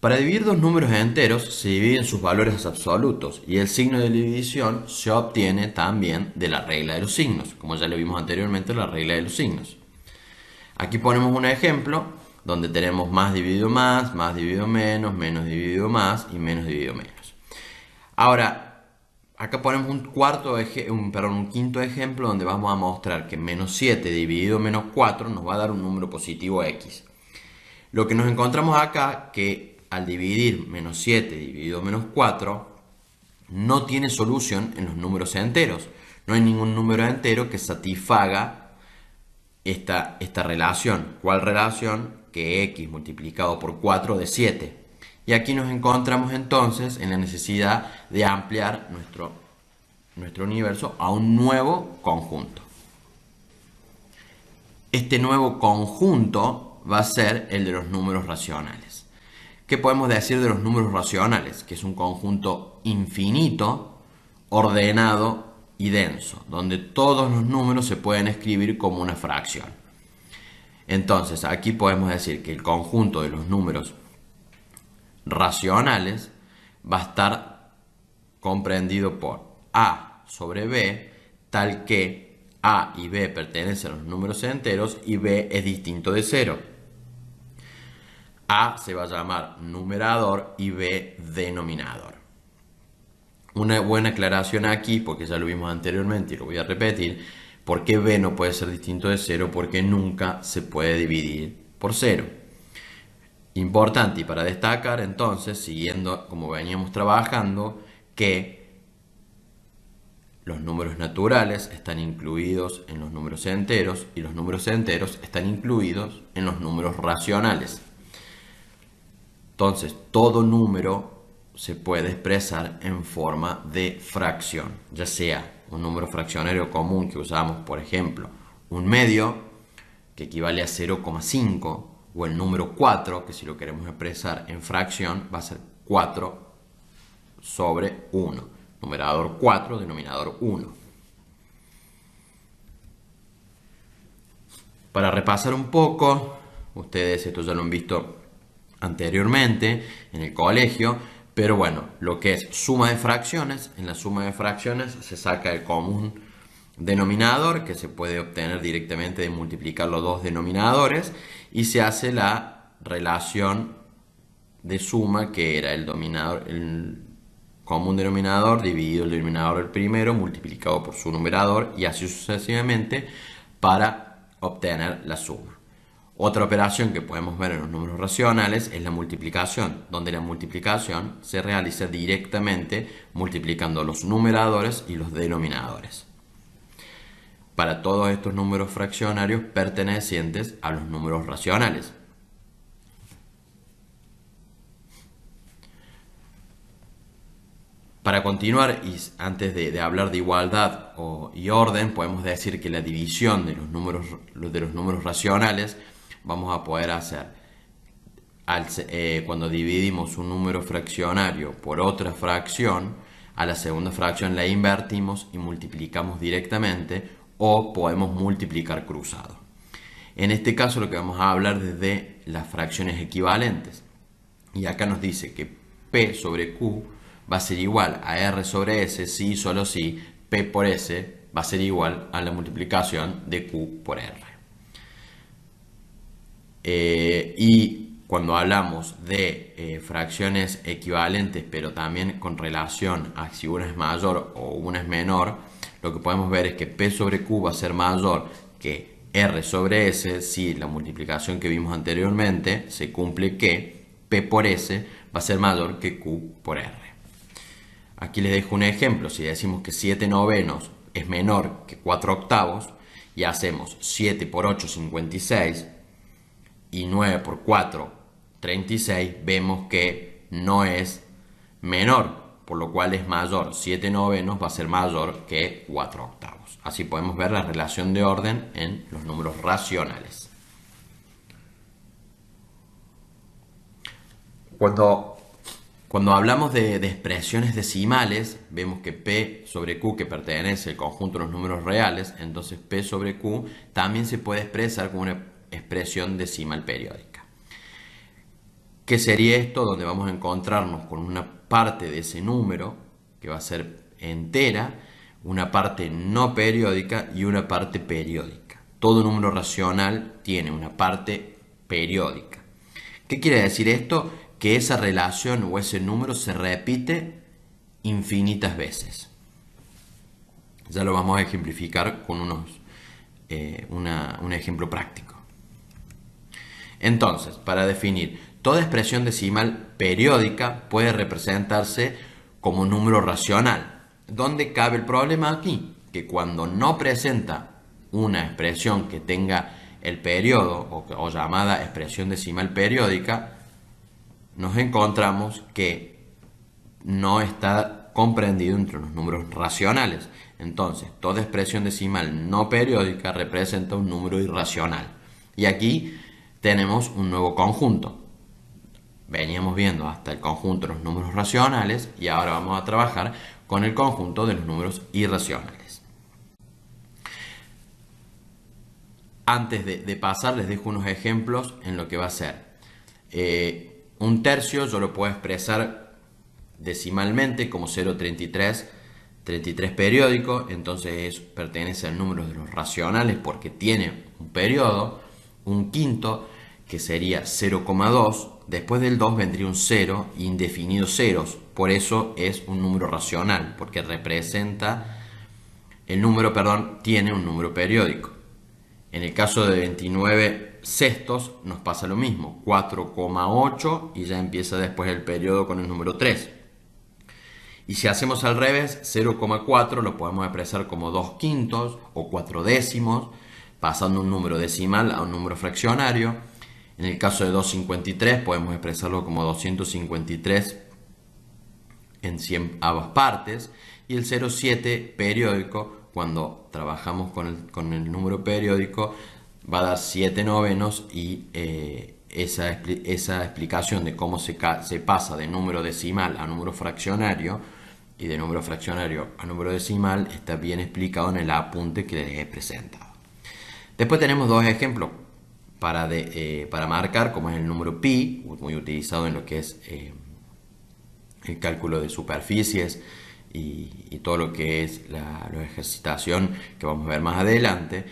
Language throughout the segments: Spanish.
Para dividir dos números enteros se dividen sus valores absolutos y el signo de división se obtiene también de la regla de los signos, como ya lo vimos anteriormente, la regla de los signos. Aquí ponemos un ejemplo donde tenemos más dividido más dividido menos, menos dividido más y menos dividido menos. Ahora, acá ponemos un quinto ejemplo donde vamos a mostrar que menos 7 dividido menos 4 nos va a dar un número positivo x. Lo que nos encontramos acá que al dividir menos 7 dividido menos 4 no tiene solución en los números enteros. No hay ningún número entero que satisfaga esta relación. ¿Cuál relación? Que x multiplicado por 4 de 7. Y aquí nos encontramos entonces en la necesidad de ampliar nuestro universo a un nuevo conjunto. Este nuevo conjunto va a ser el de los números racionales. ¿Qué podemos decir de los números racionales? Que es un conjunto infinito, ordenado y denso, donde todos los números se pueden escribir como una fracción. Entonces, aquí podemos decir que el conjunto de los números racionales va a estar comprendido por A sobre B, tal que A y B pertenecen a los números enteros y B es distinto de 0. A se va a llamar numerador y B denominador. Una buena aclaración aquí, porque ya lo vimos anteriormente y lo voy a repetir, ¿por qué B no puede ser distinto de 0? Porque nunca se puede dividir por 0. Importante y para destacar entonces, siguiendo como veníamos trabajando, que los números naturales están incluidos en los números enteros y los números enteros están incluidos en los números racionales. Entonces, todo número se puede expresar en forma de fracción, ya sea un número fraccionario común que usamos, por ejemplo, un medio, que equivale a 0,5, o el número 4, que si lo queremos expresar en fracción, va a ser 4 sobre 1. Numerador 4, denominador 1. Para repasar un poco, ustedes esto ya lo han visto anteriormente en el colegio, pero bueno, lo que es suma de fracciones, en la suma de fracciones se saca el común denominador, que se puede obtener directamente de multiplicar los dos denominadores, y se hace la relación de suma, que era el común denominador dividido el denominador del primero multiplicado por su numerador, y así sucesivamente para obtener la suma. Otra operación que podemos ver en los números racionales es la multiplicación, donde la multiplicación se realiza directamente multiplicando los numeradores y los denominadores. Para todos estos números fraccionarios pertenecientes a los números racionales. Para continuar, y antes de hablar de igualdad y orden, podemos decir que la división de los números racionales vamos a poder hacer cuando dividimos un número fraccionario por otra fracción, a la segunda fracción la invertimos y multiplicamos directamente, o podemos multiplicar cruzado. En este caso lo que vamos a hablar es de las fracciones equivalentes, y acá nos dice que P sobre Q va a ser igual a R sobre S si y solo si P por S va a ser igual a la multiplicación de Q por R. Y cuando hablamos de fracciones equivalentes, pero también con relación a si una es mayor o una es menor, lo que podemos ver es que P sobre Q va a ser mayor que R sobre S si la multiplicación que vimos anteriormente se cumple, que P por S va a ser mayor que Q por R. Aquí les dejo un ejemplo. Si decimos que 7 novenos es menor que 4 octavos y hacemos 7 por 8, 56 y 9 por 4, 36, vemos que no es menor, por lo cual es mayor. 7 novenos va a ser mayor que 4 octavos. Así podemos ver la relación de orden en los números racionales. Cuando hablamos de expresiones decimales, vemos que P sobre Q, que pertenece al conjunto de los números reales, entonces P sobre Q también se puede expresar como una expresión decimal periódica. ¿Qué sería esto? Donde vamos a encontrarnos con una parte de ese número que va a ser entera, una parte no periódica y una parte periódica. Todo número racional tiene una parte periódica. ¿Qué quiere decir esto? Que esa relación o ese número se repite infinitas veces. Ya lo vamos a ejemplificar con un ejemplo práctico. Entonces, para definir, toda expresión decimal periódica puede representarse como número racional. ¿Dónde cabe el problema aquí? Que cuando no presenta una expresión que tenga el periodo o llamada expresión decimal periódica, nos encontramos que no está comprendido entre los números racionales. Entonces, toda expresión decimal no periódica representa un número irracional. Y aquí tenemos un nuevo conjunto. Veníamos viendo hasta el conjunto de los números racionales y ahora vamos a trabajar con el conjunto de los números irracionales. Antes de pasar, les dejo unos ejemplos en lo que va a ser. Un tercio yo lo puedo expresar decimalmente como 0,33, 33 periódico, entonces pertenece al número de los racionales porque tiene un periodo. Un quinto, que sería 0,2, después del 2 vendría un 0, indefinidos ceros, por eso es un número racional, porque tiene un número periódico. En el caso de 29 sextos nos pasa lo mismo, 4,8 y ya empieza después el periodo con el número 3. Y si hacemos al revés, 0,4 lo podemos expresar como 2 quintos o 4 décimos, pasando un número decimal a un número fraccionario. En el caso de 253 podemos expresarlo como 253 en 100 avas partes. Y el 0,7 periódico, cuando trabajamos con el número periódico, va a dar 7 novenos y esa explicación de cómo se pasa de número decimal a número fraccionario y de número fraccionario a número decimal está bien explicado en el apunte que les he presentado. Después tenemos dos ejemplos para marcar, como es el número pi, muy utilizado en lo que es el cálculo de superficies y todo lo que es la ejercitación que vamos a ver más adelante.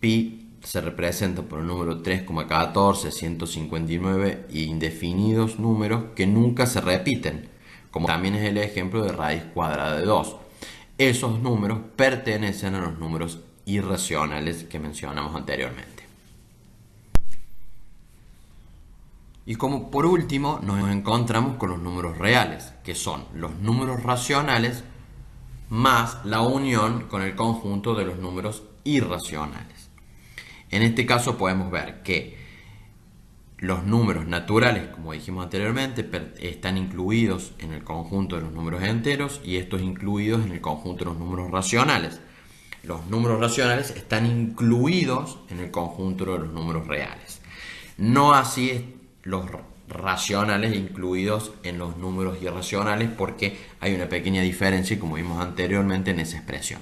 Pi se representa por el número 3,14, 159 y indefinidos números que nunca se repiten, como también es el ejemplo de raíz cuadrada de 2. Esos números pertenecen a los números irracionales que mencionamos anteriormente. Y como por último nos encontramos con los números reales, que son los números racionales más la unión con el conjunto de los números irracionales. En este caso podemos ver que los números naturales, como dijimos anteriormente, están incluidos en el conjunto de los números enteros y estos incluidos en el conjunto de los números racionales. Los números racionales están incluidos en el conjunto de los números reales. No así los racionales incluidos en los números irracionales, porque hay una pequeña diferencia, como vimos anteriormente, en esa expresión.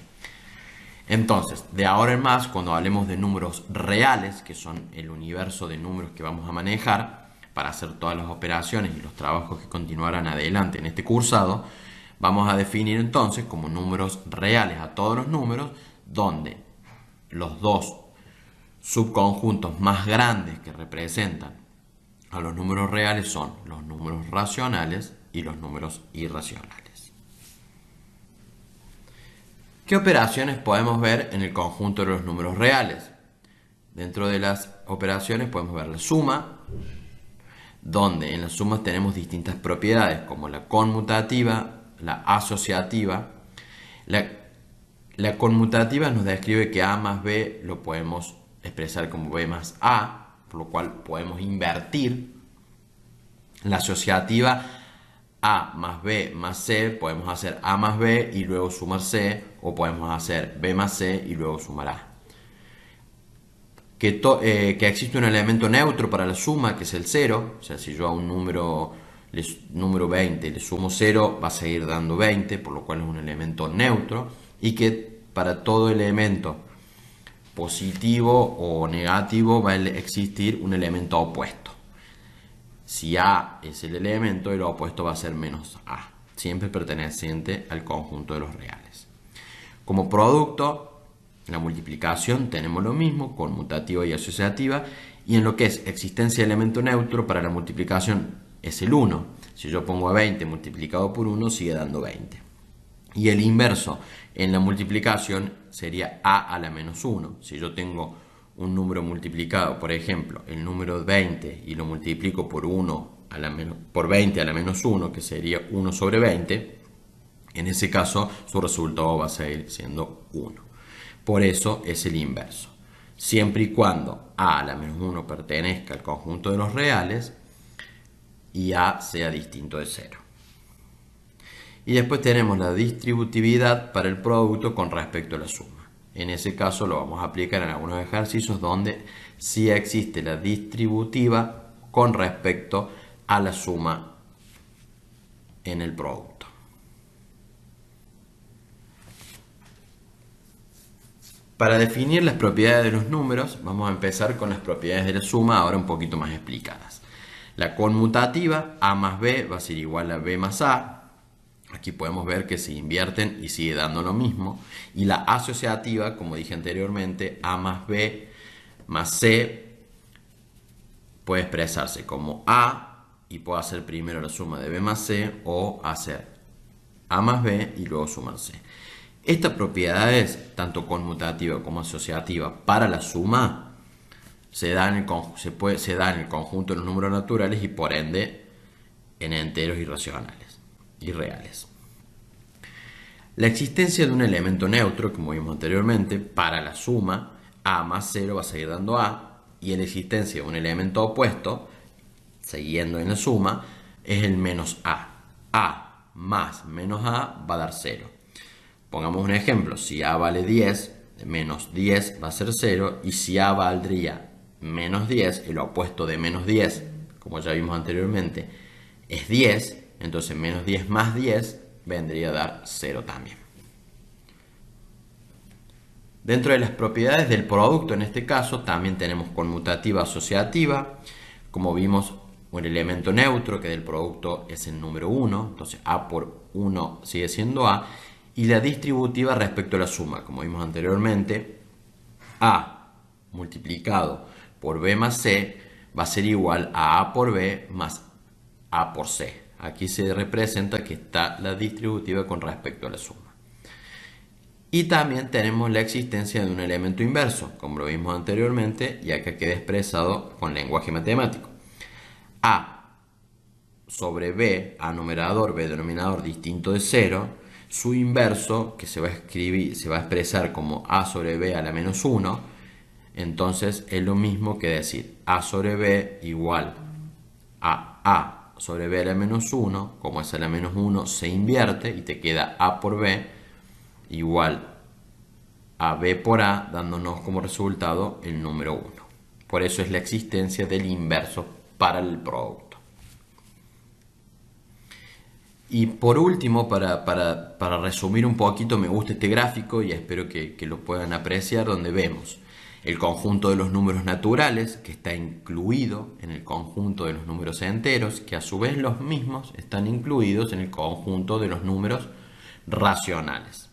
Entonces, de ahora en más, cuando hablemos de números reales, que son el universo de números que vamos a manejar para hacer todas las operaciones y los trabajos que continuarán adelante en este cursado, vamos a definir entonces como números reales a todos los números, donde los dos subconjuntos más grandes que representan a los números reales son los números racionales y los números irracionales. ¿Qué operaciones podemos ver en el conjunto de los números reales? Dentro de las operaciones podemos ver la suma, donde en las sumas tenemos distintas propiedades como la conmutativa, la asociativa. La conmutativa nos describe que A más B lo podemos expresar como B más A, por lo cual podemos invertir. La asociativa, A más B más C, podemos hacer A más B y luego sumar C, o podemos hacer B más C y luego sumar A. Que existe un elemento neutro para la suma, que es el 0, o sea, si yo a un número 20 le sumo 0, va a seguir dando 20, por lo cual es un elemento neutro, y que para todo elemento positivo o negativo va a existir un elemento opuesto. Si A es el elemento, el opuesto va a ser menos A, siempre perteneciente al conjunto de los reales. Como producto, en la multiplicación tenemos lo mismo, conmutativa y asociativa, y en lo que es existencia de elemento neutro, para la multiplicación es el 1. Si yo pongo a 20 multiplicado por 1, sigue dando 20. Y el inverso en la multiplicación sería a la menos 1. Si yo tengo un número multiplicado, por ejemplo, el número 20, y lo multiplico por 20 a la menos 1, que sería 1 sobre 20, en ese caso su resultado va a seguir siendo 1. Por eso es el inverso. Siempre y cuando a la menos 1 pertenezca al conjunto de los reales y a sea distinto de 0. Y después tenemos la distributividad para el producto con respecto a la suma. En ese caso lo vamos a aplicar en algunos ejercicios donde sí existe la distributiva con respecto a la suma en el producto. Para definir las propiedades de los números, vamos a empezar con las propiedades de la suma, ahora un poquito más explicadas. La conmutativa, a más b va a ser igual a b más a. Aquí podemos ver que se invierten y sigue dando lo mismo. Y la asociativa, como dije anteriormente, a más b más c puede expresarse como a y puedo hacer primero la suma de b más c, o hacer a más b y luego sumar c. Estas propiedades, tanto conmutativa como asociativa, para la suma se da en el conjunto de los números naturales y por ende en enteros irracionales y reales. La existencia de un elemento neutro, como vimos anteriormente, para la suma a más 0 va a seguir dando a, y la existencia de un elemento opuesto, siguiendo en la suma, es el menos a. A más menos a va a dar 0. Pongamos un ejemplo: si a vale 10, menos 10 va a ser 0, y si a valdría menos 10, el opuesto de menos 10, como ya vimos anteriormente, es 10, entonces menos 10 más 10 vendría a dar 0 también. Dentro de las propiedades del producto, en este caso, también tenemos conmutativa asociativa. Como vimos, un elemento neutro que del producto es el número 1, entonces a por 1 sigue siendo a. Y la distributiva respecto a la suma, como vimos anteriormente, a multiplicado por b más c va a ser igual a por b más a por c. Aquí se representa que está la distributiva con respecto a la suma. Y también tenemos la existencia de un elemento inverso, como lo vimos anteriormente, y acá queda expresado con lenguaje matemático. A sobre b, a numerador, b denominador distinto de 0, su inverso, que se va a expresar como a sobre b a la menos 1, entonces es lo mismo que decir a sobre b igual a sobre b a la menos 1, como es a la menos 1 se invierte y te queda a por b igual a b por a, dándonos como resultado el número 1. Por eso es la existencia del inverso para el producto. Y por último, para resumir un poquito, me gusta este gráfico y espero que lo puedan apreciar, donde vemos el conjunto de los números naturales, que está incluido en el conjunto de los números enteros, que a su vez los mismos están incluidos en el conjunto de los números racionales.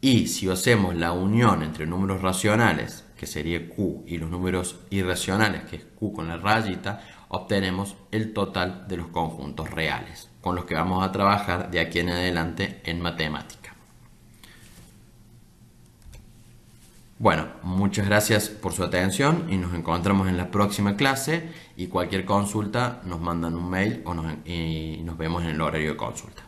Y si hacemos la unión entre números racionales, que sería Q, y los números irracionales, que es Q con la rayita, obtenemos el total de los conjuntos reales, con los que vamos a trabajar de aquí en adelante en matemática. Bueno, muchas gracias por su atención y nos encontramos en la próxima clase, y cualquier consulta nos mandan un mail y nos vemos en el horario de consulta.